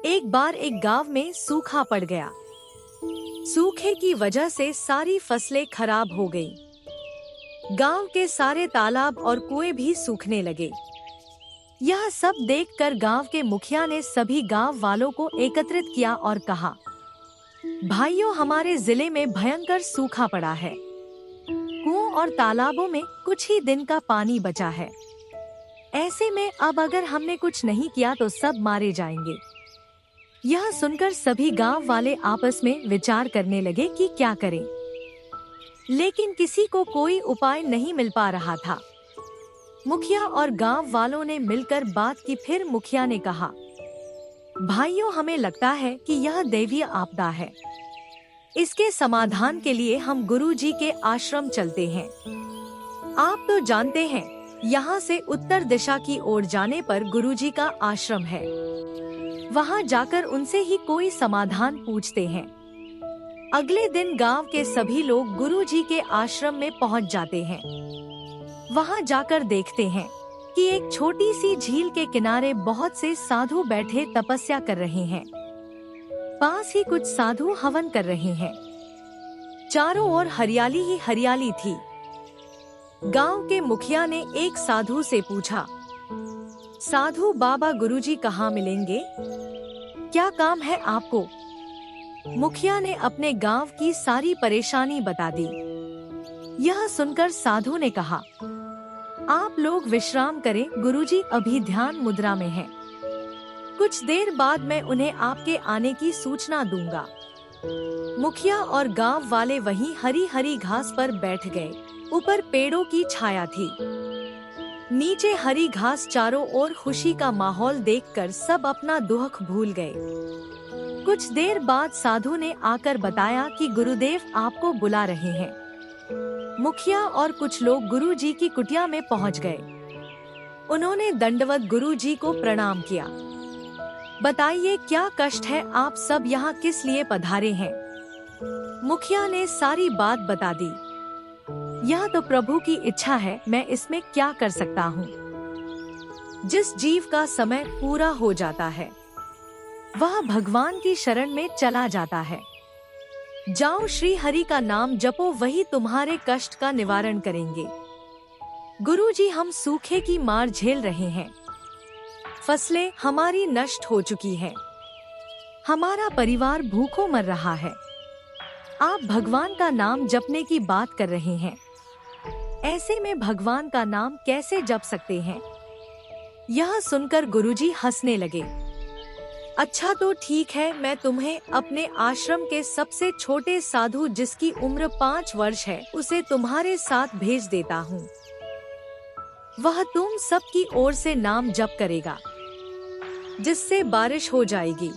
एक बार एक गांव में सूखा पड़ गया। सूखे की वजह से सारी फसलें खराब हो गईं। गांव के सारे तालाब और कुएं भी सूखने लगे। यह सब देखकर गांव के मुखिया ने सभी गांव वालों को एकत्रित किया और कहा, भाइयों, हमारे जिले में भयंकर सूखा पड़ा है। कुओं और तालाबों में कुछ ही दिन का पानी बचा है। ऐसे में अब अगर हमने कुछ नहीं किया तो सब मारे जाएंगे। यह सुनकर सभी गांव वाले आपस में विचार करने लगे कि क्या करें, लेकिन किसी को कोई उपाय नहीं मिल पा रहा था। मुखिया और गांव वालों ने मिलकर बात की। फिर मुखिया ने कहा, भाइयों, हमें लगता है कि यह दैवीय आपदा है। इसके समाधान के लिए हम गुरुजी के आश्रम चलते हैं। आप तो जानते हैं, यहाँ से उत्तर दिशा की ओर जाने पर गुरुजी का आश्रम है। वहाँ जाकर उनसे ही कोई समाधान पूछते हैं। अगले दिन गांव के सभी लोग गुरुजी के आश्रम में पहुँच जाते हैं। वहाँ जाकर देखते हैं कि एक छोटी सी झील के किनारे बहुत से साधु बैठे तपस्या कर रहे हैं। पास ही कुछ साधु हवन कर रहे हैं। चारों ओर हरियाली ही हरियाली थी। गांव के मुखिया ने एक साधु से पूछा, साधु बाबा, गुरुजी कहाँ मिलेंगे? क्या काम है आपको? मुखिया ने अपने गांव की सारी परेशानी बता दी। यह सुनकर साधु ने कहा, आप लोग विश्राम करें, गुरुजी अभी ध्यान मुद्रा में हैं। कुछ देर बाद मैं उन्हें आपके आने की सूचना दूंगा। मुखिया और गांव वाले वहीं हरी हरी घास पर बैठ गए। ऊपर पेड़ों की छाया थी, नीचे हरी घास। चारों ओर खुशी का माहौल देखकर सब अपना दुख भूल गए। कुछ देर बाद साधु ने आकर बताया कि गुरुदेव आपको बुला रहे हैं। मुखिया और कुछ लोग गुरुजी की कुटिया में पहुंच गए। उन्होंने दंडवत गुरुजी को प्रणाम किया। बताइए, क्या कष्ट है? आप सब यहाँ किस लिए पधारे हैं? मुखिया ने सारी बात बता दी। यह तो प्रभु की इच्छा है, मैं इसमें क्या कर सकता हूँ। जिस जीव का समय पूरा हो जाता है वह भगवान की शरण में चला जाता है। जाओ, श्री हरि का नाम जपो, वही तुम्हारे कष्ट का निवारण करेंगे। गुरुजी, हम सूखे की मार झेल रहे हैं। फसलें हमारी नष्ट हो चुकी हैं। हमारा परिवार भूखों मर रहा है। आप भगवान का नाम जपने की बात कर रहे हैं। ऐसे में भगवान का नाम कैसे जप सकते हैं? यह सुनकर गुरुजी हंसने लगे। अच्छा तो ठीक है, मैं तुम्हें अपने आश्रम के सबसे छोटे साधु, जिसकी उम्र 5 वर्ष है, उसे तुम्हारे साथ भेज देता हूँ। वह तुम सबकी ओर से नाम जप करेगा, जिससे बारिश हो जाएगी।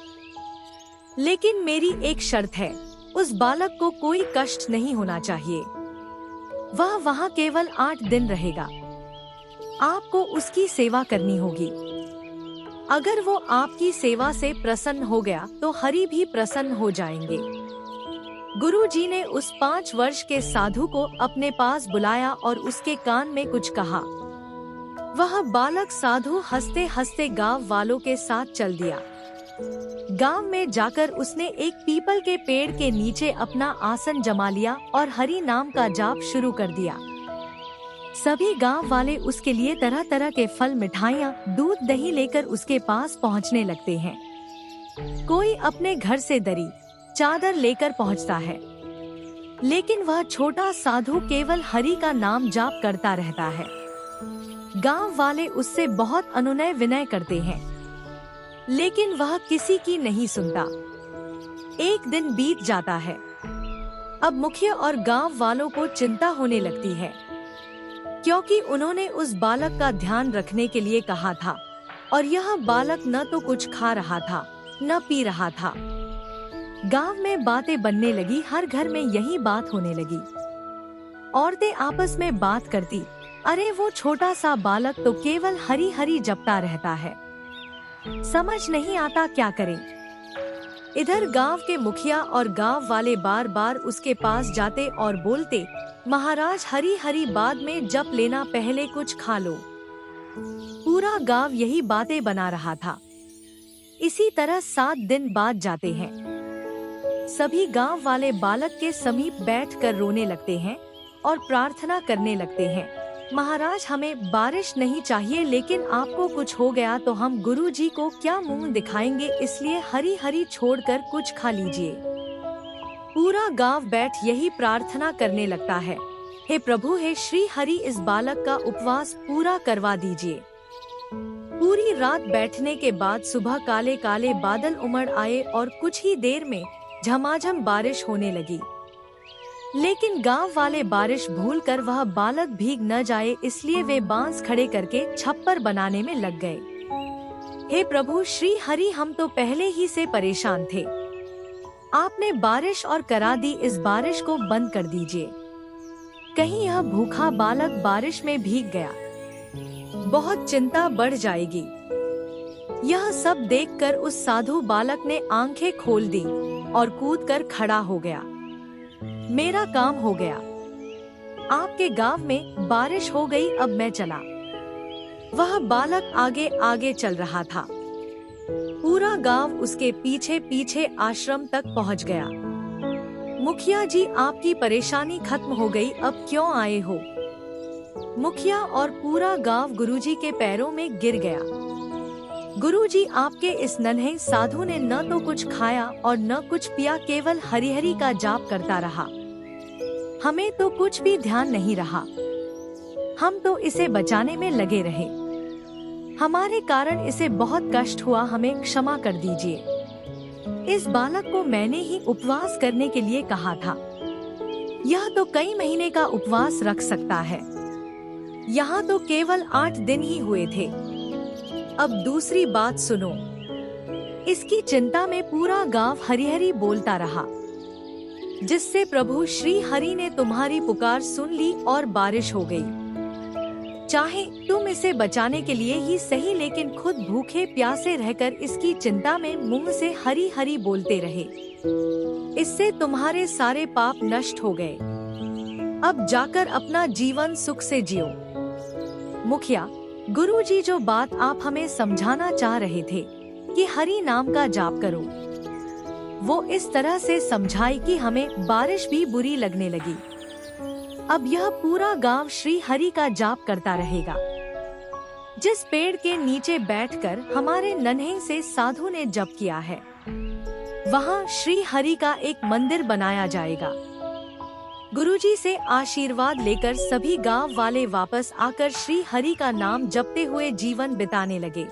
लेकिन मेरी एक शर्त है, उस बालक को कोई कष्ट नहीं होना चाहिए। वह वहाँ केवल 8 दिन रहेगा। आपको उसकी सेवा करनी होगी। अगर वो आपकी सेवा से प्रसन्न हो गया तो हरि भी प्रसन्न हो जाएंगे। गुरुजी ने उस 5 वर्ष के साधु को अपने पास बुलाया और उसके कान में कुछ कहा। वह बालक साधु हंसते हंसते गांव वालों के साथ चल दिया। गांव में जाकर उसने एक पीपल के पेड़ के नीचे अपना आसन जमा लिया और हरि नाम का जाप शुरू कर दिया। सभी गांव वाले उसके लिए तरह तरह के फल, मिठाइयाँ, दूध, दही लेकर उसके पास पहुंचने लगते हैं। कोई अपने घर से दरी, चादर लेकर पहुंचता है, लेकिन वह छोटा साधु केवल हरि का नाम जाप करता रहता है। गांव वाले उससे बहुत अनुनय विनय करते हैं, लेकिन वह किसी की नहीं सुनता। एक दिन बीत जाता है। अब मुखिया और गांव वालों को चिंता होने लगती है, क्योंकि उन्होंने उस बालक का ध्यान रखने के लिए कहा था और यह बालक न तो कुछ खा रहा था न पी रहा था। गांव में बातें बनने लगी, हर घर में यही बात होने लगी। औरतें आपस में बात करती, अरे वो छोटा सा बालक तो केवल हरि हरि जपता रहता है, समझ नहीं आता क्या करें। इधर गांव के मुखिया और गांव वाले बार बार उसके पास जाते और बोलते, महाराज हरी हरी बाद में जप लेना, पहले कुछ खा लो। पूरा गांव यही बातें बना रहा था। इसी तरह 7 दिन बाद जाते हैं। सभी गांव वाले बालक के समीप बैठकर रोने लगते हैं और प्रार्थना करने लगते हैं, महाराज हमें बारिश नहीं चाहिए, लेकिन आपको कुछ हो गया तो हम गुरुजी को क्या मुंह दिखाएंगे, इसलिए हरी हरी छोड़कर कुछ खा लीजिए। पूरा गांव बैठ यही प्रार्थना करने लगता है, हे प्रभु, हे श्री हरि, इस बालक का उपवास पूरा करवा दीजिए। पूरी रात बैठने के बाद सुबह काले काले बादल उमड़ आए और कुछ ही देर में झमाझम बारिश होने लगी। लेकिन गांव वाले बारिश भूलकर वह बालक भीग न जाए, इसलिए वे बांस खड़े करके छप्पर बनाने में लग गए। हे प्रभु श्री हरि, हम तो पहले ही से परेशान थे, आपने बारिश और करा दी, इस बारिश को बंद कर दीजिए। कहीं यह भूखा बालक बारिश में भीग गया, बहुत चिंता बढ़ जाएगी। यह सब देखकर उस साधु बालक ने आंखें खोल दी और कूदकर खड़ा हो गया। मेरा काम हो गया, आपके गांव में बारिश हो गई, अब मैं चला। वह बालक आगे आगे चल रहा था, पूरा गांव उसके पीछे पीछे आश्रम तक पहुंच गया। मुखिया जी, आपकी परेशानी खत्म हो गई, अब क्यों आए हो? मुखिया और पूरा गांव गुरुजी के पैरों में गिर गया। गुरुजी, आपके इस नन्हे साधु ने न तो कुछ खाया और न कुछ पिया, केवल हरि हरि का जाप करता रहा। हमें तो कुछ भी ध्यान नहीं रहा, हम तो इसे बचाने में लगे रहे। हमारे कारण इसे बहुत कष्ट हुआ, हमें क्षमा कर दीजिए। इस बालक को मैंने ही उपवास करने के लिए कहा था, यह तो कई महीने का उपवास रख सकता है, यहाँ तो केवल 8 दिन ही हुए थे। अब दूसरी बात सुनो। इसकी चिंता में पूरा गांव हरि हरि बोलता रहा, जिससे प्रभु श्री हरि ने तुम्हारी पुकार सुन ली और बारिश हो गई। चाहे तुम इसे बचाने के लिए ही सही, लेकिन खुद भूखे प्यासे रहकर इसकी चिंता में मुंह से हरि हरि बोलते रहे। इससे तुम्हारे सारे पाप नष्ट हो गए। अब जाकर अपना जीवन सुख से जियो। मुखिया, गुरुजी जो बात आप हमें समझाना चाह रहे थे कि हरि नाम का जाप करो, वो इस तरह से समझाई कि हमें बारिश भी बुरी लगने लगी। अब यह पूरा गांव श्री हरि का जाप करता रहेगा। जिस पेड़ के नीचे बैठकर हमारे नन्हे से साधु ने जप किया है, वहाँ श्री हरि का एक मंदिर बनाया जाएगा। गुरुजी से आशीर्वाद लेकर सभी गांव वाले वापस आकर श्री हरि का नाम जपते हुए जीवन बिताने लगे।